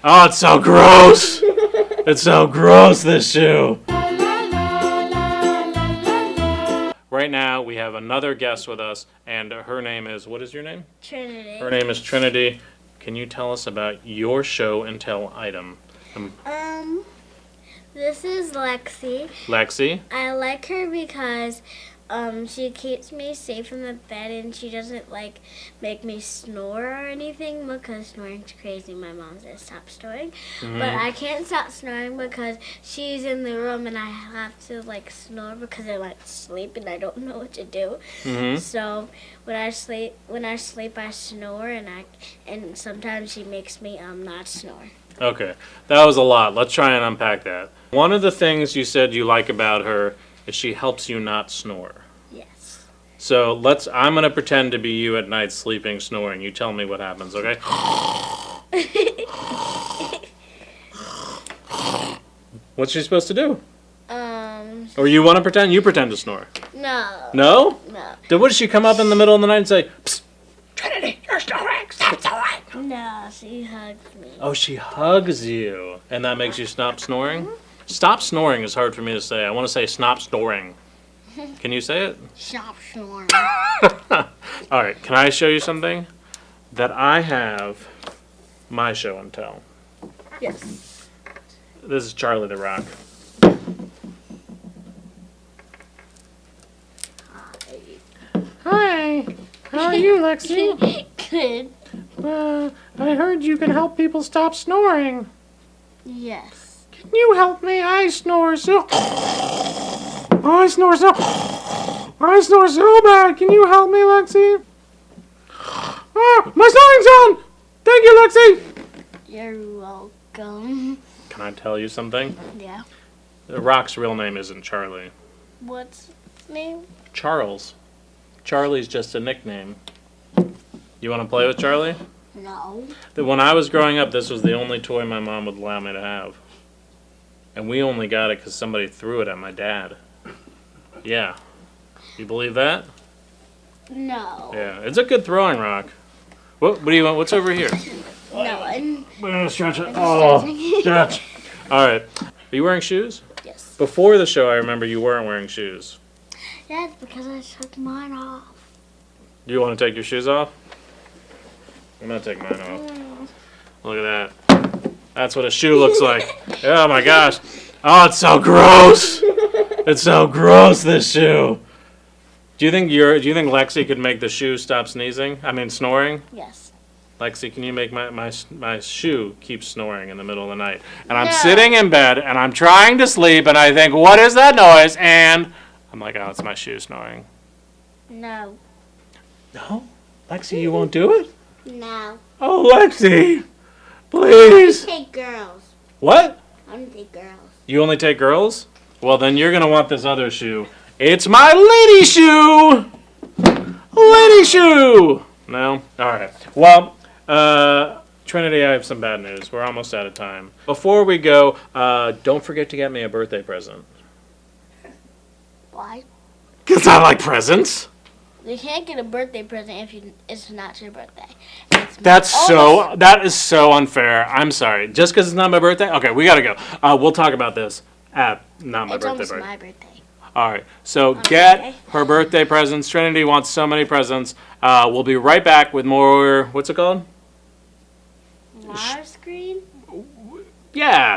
Oh, it's so gross. It's so gross, this shoe. Right now, we have another guest with us, and her name is, what is your name? Trinity. Her name is Trinity. Can you tell us about your show and tell item? This is Lexi. Lexi? I like her because she keeps me safe in the bed and she doesn't like make me snore or anything because snoring's crazy. My mom says stop snoring. Mm-hmm. But I can't stop snoring because she's in the room and I have to like snore because I like sleep and I don't know what to do. Mm-hmm. So when I sleep I snore and sometimes she makes me not snore. Okay, that was a lot. Let's try and unpack that. One of the things you said you like about her is she helps you not snore. Yes. So I'm going to pretend to be you at night sleeping, snoring. You tell me what happens, okay? What's she supposed to do? Or you want to pretend? You pretend to snore. No. No? No. Then what does she come up in the middle of the night and say, Psst, Trinity, you're snoring, stop snoring? No, she hugs me. Oh, she hugs you. And that makes you stop snoring? Stop snoring is hard for me to say. I want to say stop snoring. Can you say it? Stop snoring. All right, can I show you something? That I have my show and tell. Yes. This is Charlie the Rock. Hi. How are you, Lexi? Good. I heard you can help people stop snoring. Yes. Can you help me? I snore so... I snore so bad. Can you help me, Lexi? Ah, my snoring's on! Thank you, Lexi! You're welcome. Can I tell you something? Yeah. The Rock's real name isn't Charlie. What's his name? Charles. Charlie's just a nickname. You want to play with Charlie? No. When I was growing up, this was the only toy my mom would allow me to have. And we only got it because somebody threw it at my dad. Yeah. You believe that? No. Yeah. It's a good throwing rock. What do you want? What's over here? No. I'm We're going to stretch it. Oh, stretch. All right. Are you wearing shoes? Yes. Before the show, I remember you weren't wearing shoes. Yes, because I took mine off. Do you want to take your shoes off? I'm going to take mine off. Look at that. That's what a shoe looks like. Oh my gosh. Oh, it's so gross. It's so gross, this shoe. Do you think Lexi could make the shoe stop snoring? Yes. Lexi, can you make my shoe keep snoring in the middle of the night? And I'm sitting in bed and I'm trying to sleep and I think, what is that noise? And I'm like, oh, it's my shoe snoring. No. No? Lexi, you won't do it? No. Oh, Lexi, please. I take girls. What? I want to take girls. You only take girls? Well, then you're going to want this other shoe. It's my lady shoe! Lady shoe! No? All right. Well, Trinity, I have some bad news. We're almost out of time. Before we go, don't forget to get me a birthday present. Why? Because I like presents. You can't get a birthday present if it's not your birthday. That is so unfair. I'm sorry. Just because it's not my birthday? Okay, we got to go. We'll talk about this at not my birthday. It's almost my birthday. All right. So get her birthday presents. Trinity wants so many presents. We'll be right back with more, what's it called? Water screen? Yeah.